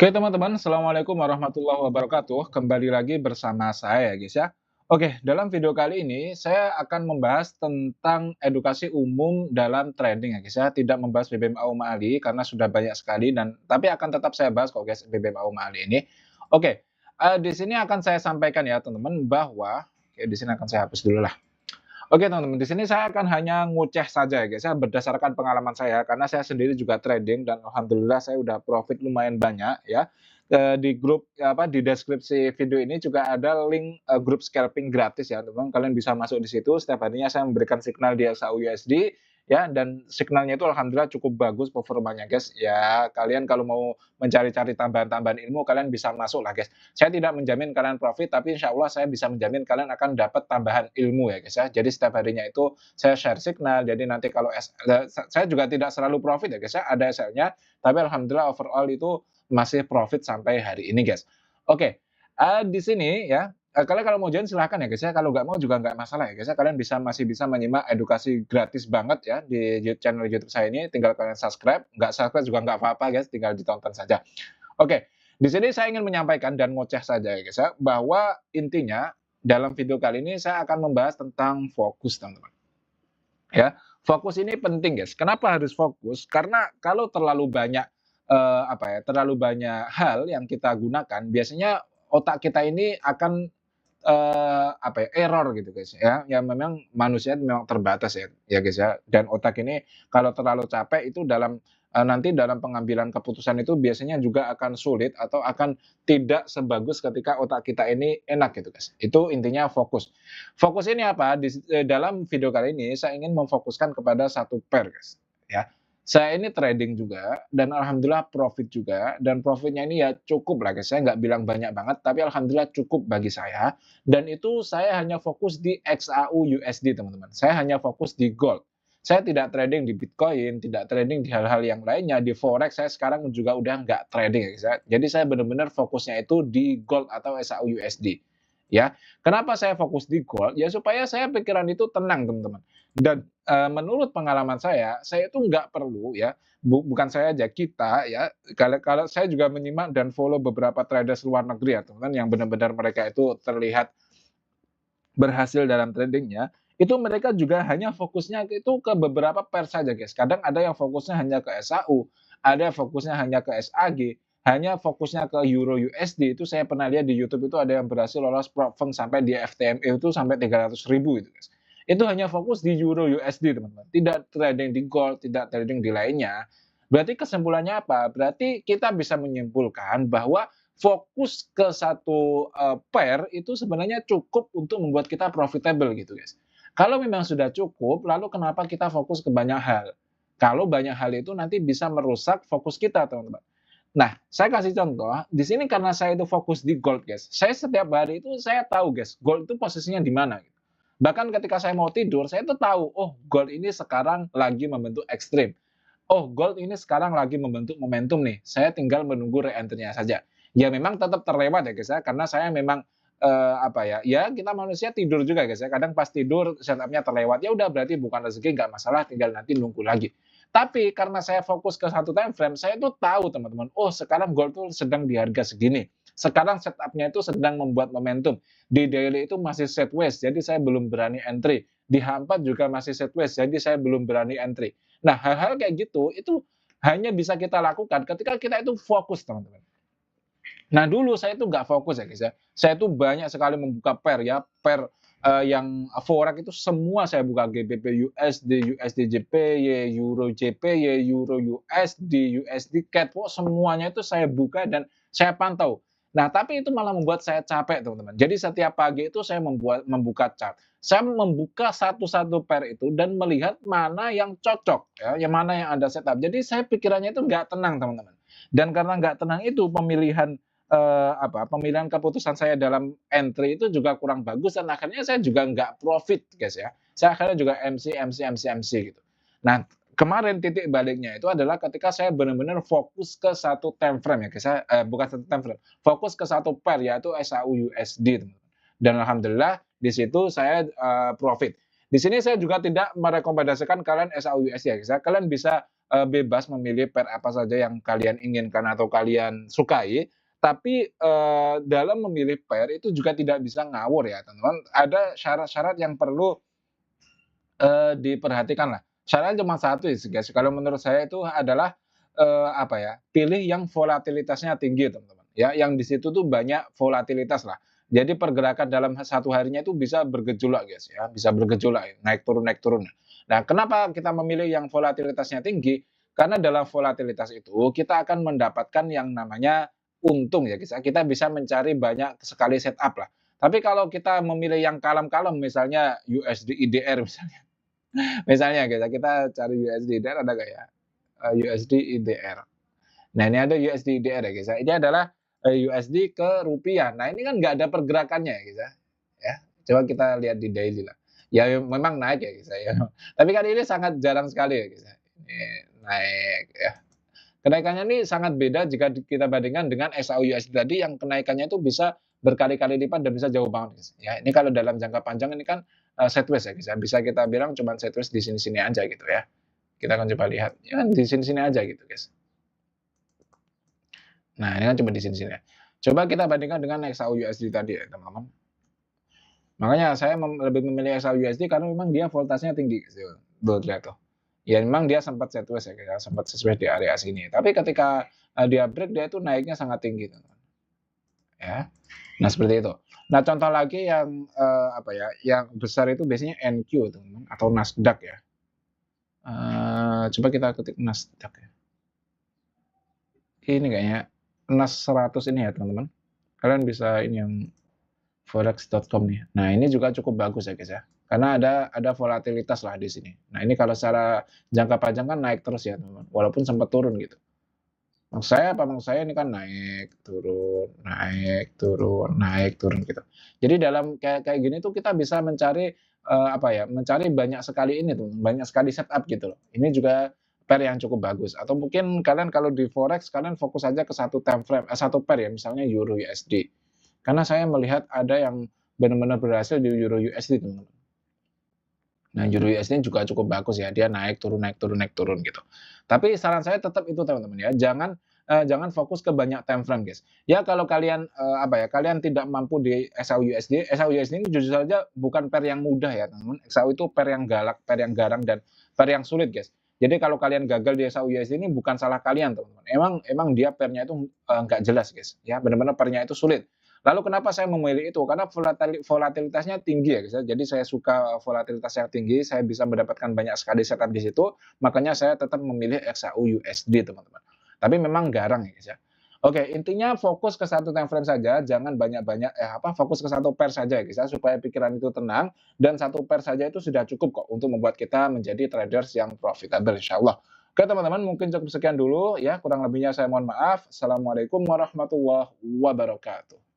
Oke teman-teman, Assalamualaikum warahmatullahi wabarakatuh. Kembali lagi bersama saya ya guys ya. Oke, dalam video kali ini saya akan membahas tentang edukasi umum dalam trading ya guys ya. Tidak membahas BBM Aum Ali karena sudah banyak sekali tapi akan tetap saya bahas kok guys BBM Aum Ali ini. Oke, di sini akan saya sampaikan ya teman-teman bahwa di sini akan saya hapus dulu lah. Oke teman-teman, di sini saya akan hanya nguceh saja ya guys ya, berdasarkan pengalaman saya, karena saya sendiri juga trading dan alhamdulillah saya udah profit lumayan banyak ya. Di grup di deskripsi video ini juga ada link grup scalping gratis ya teman-teman. Kalian bisa masuk di situ. Setiap harinya saya memberikan signal di XAU USD ya, dan signalnya itu alhamdulillah cukup bagus performanya guys. Ya, kalian kalau mau mencari-cari tambahan-tambahan ilmu, kalian bisa masuk lah guys. Saya tidak menjamin kalian profit, tapi insya Allah saya bisa menjamin kalian akan dapat tambahan ilmu ya guys ya. Jadi setiap harinya itu saya share signal, jadi nanti kalau saya juga tidak selalu profit ya guys ya, ada SL-nya, tapi alhamdulillah overall itu masih profit sampai hari ini guys. Oke, di sini ya, kalian kalau mau join silahkan ya guys ya, kalau nggak mau juga nggak masalah ya guys ya, kalian masih bisa menyimak edukasi gratis banget ya di channel YouTube saya ini, tinggal kalian subscribe, nggak subscribe juga nggak apa-apa guys, tinggal ditonton saja. Oke, di sini saya ingin menyampaikan dan ngoceh saja ya guys ya, bahwa intinya dalam video kali ini saya akan membahas tentang fokus teman-teman. Ya, fokus ini penting guys. Kenapa harus fokus? Karena kalau terlalu banyak terlalu banyak hal yang kita gunakan, biasanya otak kita ini akan error gitu guys ya, yang memang manusia memang terbatas ya guys ya, dan otak ini kalau terlalu capek itu nanti dalam pengambilan keputusan itu biasanya juga akan sulit atau akan tidak sebagus ketika otak kita ini enak gitu guys. Itu intinya fokus. Fokus ini apa? Dalam video kali ini saya ingin memfokuskan kepada satu pair guys, ya. Saya ini trading juga dan alhamdulillah profit juga, dan profitnya ini ya cukup lah guys, saya nggak bilang banyak banget, tapi alhamdulillah cukup bagi saya, dan itu saya hanya fokus di XAU USD teman-teman. Saya hanya fokus di gold. Saya tidak trading di Bitcoin, tidak trading di hal-hal yang lainnya, di forex saya sekarang juga udah nggak trading ya guys ya. Jadi saya benar-benar fokusnya itu di gold atau XAU USD. Ya, kenapa saya fokus di gold? Ya supaya saya pikiran itu tenang teman-teman. Dan menurut pengalaman saya itu nggak perlu ya, bukan saya aja, kita ya, kalau kalau saya juga menyimak dan follow beberapa traders luar negeri ya teman-teman, yang benar-benar mereka itu terlihat berhasil dalam tradingnya, itu mereka juga hanya fokusnya itu ke beberapa pair saja guys. Kadang ada yang fokusnya hanya ke SAU, ada yang fokusnya hanya ke SAG, hanya fokusnya ke Euro USD. Itu saya pernah lihat di YouTube, itu ada yang berhasil lolos prop firm sampai di FTME itu sampai 300.000 itu guys. Itu hanya fokus di Euro USD teman-teman, tidak trading di gold, tidak trading di lainnya. Berarti kesimpulannya apa? Berarti kita bisa menyimpulkan bahwa fokus ke satu pair itu sebenarnya cukup untuk membuat kita profitable gitu guys. Kalau memang sudah cukup, lalu kenapa kita fokus ke banyak hal? Kalau banyak hal itu nanti bisa merusak fokus kita teman-teman. Nah, saya kasih contoh, di sini karena saya itu fokus di gold guys. Saya setiap hari itu saya tahu guys, gold itu posisinya di mana gitu. Bahkan ketika saya mau tidur, saya itu tahu, oh gold ini sekarang lagi membentuk ekstrim. Oh, gold ini sekarang lagi membentuk momentum nih, saya tinggal menunggu re-entry-nya saja. Ya memang tetap terlewat ya guys ya, karena saya memang, ya kita manusia tidur juga guys ya, kadang pas tidur setup-nya terlewat, ya udah berarti bukan rezeki, nggak masalah, tinggal nanti nunggu lagi. Tapi karena saya fokus ke satu time frame, saya tuh tahu teman-teman, oh sekarang gold tuh sedang di harga segini, sekarang setup-nya itu sedang membuat momentum, di daily itu masih sideways, jadi saya belum berani entry, di H4 juga masih sideways, jadi saya belum berani entry. Nah, hal-hal kayak gitu, itu hanya bisa kita lakukan ketika kita itu fokus, teman-teman. Nah, dulu saya itu nggak fokus ya, guys ya. Saya itu banyak sekali membuka pair ya, pair yang forex itu semua saya buka, GBP USD, USD JPY, Euro JPY, Euro USD, USD CAD, semuanya itu saya buka dan saya pantau. Nah, tapi itu malah membuat saya capek, teman-teman. Jadi setiap pagi itu saya membuka chart. Saya membuka satu-satu pair itu dan melihat mana yang cocok ya, yang mana yang ada setup. Jadi saya pikirannya itu nggak tenang, teman-teman. Dan karena nggak tenang itu pemilihan keputusan saya dalam entry itu juga kurang bagus, dan akhirnya saya juga nggak profit guys ya. Saya akhirnya juga MC gitu. Nah, kemarin titik baliknya itu adalah ketika saya benar-benar fokus ke satu time frame ya guys ya, bukan satu time frame, fokus ke satu pair yaitu SAU USD teman-teman. Dan alhamdulillah di situ saya profit. Di sini saya juga tidak merekomendasikan kalian SAU USD ya guys ya. Kalian bisa bebas memilih pair apa saja yang kalian inginkan atau kalian sukai, tapi, dalam memilih pair itu juga tidak bisa ngawur ya, teman-teman. Ada syarat-syarat yang perlu diperhatikan lah. Syaratnya cuma satu sih, guys, kalau menurut saya itu adalah, apa ya, pilih yang volatilitasnya tinggi, teman-teman, ya, yang di situ tuh banyak volatilitas lah. Jadi pergerakan dalam satu harinya itu bisa bergejolak, guys, ya, bisa bergejolak, ya, naik turun naik turun. Nah, kenapa kita memilih yang volatilitasnya tinggi? Karena dalam volatilitas itu kita akan mendapatkan yang namanya untung ya, guys, ya. Kita bisa mencari banyak sekali setup lah. Tapi kalau kita memilih yang kalem-kalem, misalnya USD IDR misalnya. Misalnya kita cari USD IDR ada nggak ya? USD IDR. Nah, ini ada USD IDR ya, guys, ya. Ini adalah, USD ke rupiah. Nah, ini kan nggak ada pergerakannya ya, guys, ya. Ya, coba kita lihat di daily lah. Ya memang naik ya, guys, ya. Tapi kan ini sangat jarang sekali ya, guys, ya. Ini naik ya. Kenaikannya ini sangat beda jika kita bandingkan dengan SAU-USD tadi yang kenaikannya itu bisa berkali-kali lipat dan bisa jauh banget, guys. Ya, ini kalau dalam jangka panjang ini kan, sideways ya, guys, ya. Bisa kita bilang cuman sideways di sini-sini aja gitu ya. Kita akan coba lihat, ya kan di sini-sini aja gitu, guys. Nah, ini kan cuma di sini-sini ya. Coba kita bandingkan dengan XAU-USD tadi ya, teman-teman. Makanya saya lebih memilih XAU-USD karena memang dia voltasenya tinggi, gitu. Tuh, lihat tuh. Ya memang dia sempat sideways ya, sempat sideways di area sini. Tapi ketika, dia break dia itu naiknya sangat tinggi, teman-teman. Ya. Nah, seperti itu. Nah, contoh lagi yang, apa ya, yang besar itu biasanya NQ, teman-teman, atau Nasdaq ya. Coba kita ketik Nasdaq ya. Ini kayaknya Nas 100 ini ya, teman-teman. Kalian bisa ini yang forex.com nih. Nah, ini juga cukup bagus ya, guys, ya. Karena ada volatilitas lah di sini. Nah, ini kalau secara jangka panjang kan naik terus ya, teman-teman, walaupun sempat turun gitu. Maksud saya ini kan naik, turun, naik, turun, naik, turun gitu. Jadi dalam kayak kayak gini tuh kita bisa mencari, apa ya, mencari banyak sekali ini tuh, banyak sekali setup gitu loh. Ini juga pair yang cukup bagus atau mungkin kalian kalau di forex kalian fokus aja ke satu time frame, satu pair ya, misalnya euro USD. Karena saya melihat ada yang benar-benar berhasil di euro USD, teman-teman. Nah, euro USD juga cukup bagus ya, dia naik turun naik turun naik turun gitu. Tapi saran saya tetap itu, teman-teman, ya, jangan fokus ke banyak time frame, guys. Ya kalau kalian, apa ya, kalian tidak mampu di SAU-USD ini jujur saja bukan pair yang mudah ya, teman-teman. SAU itu pair yang galak, pair yang garang, dan pair yang sulit, guys. Jadi kalau kalian gagal di SAU-USD ini bukan salah kalian, teman-teman. Emang dia pair-nya itu, nggak jelas, guys, ya, benar-benar pair-nya itu sulit. Lalu kenapa saya memilih itu? Karena volatilitasnya tinggi ya, guys, ya. Jadi saya suka volatilitas yang tinggi, saya bisa mendapatkan banyak sekali setup di situ, makanya saya tetap memilih XAU-USD, teman-teman. Tapi memang garang ya, guys, ya. Oke, intinya fokus ke satu time frame saja, jangan banyak-banyak fokus ke satu pair saja ya, guys, ya, supaya pikiran itu tenang dan satu pair saja itu sudah cukup kok untuk membuat kita menjadi traders yang profitable insyaallah. Oke, teman-teman, mungkin cukup sekian dulu ya, kurang lebihnya saya mohon maaf. Assalamualaikum warahmatullahi wabarakatuh.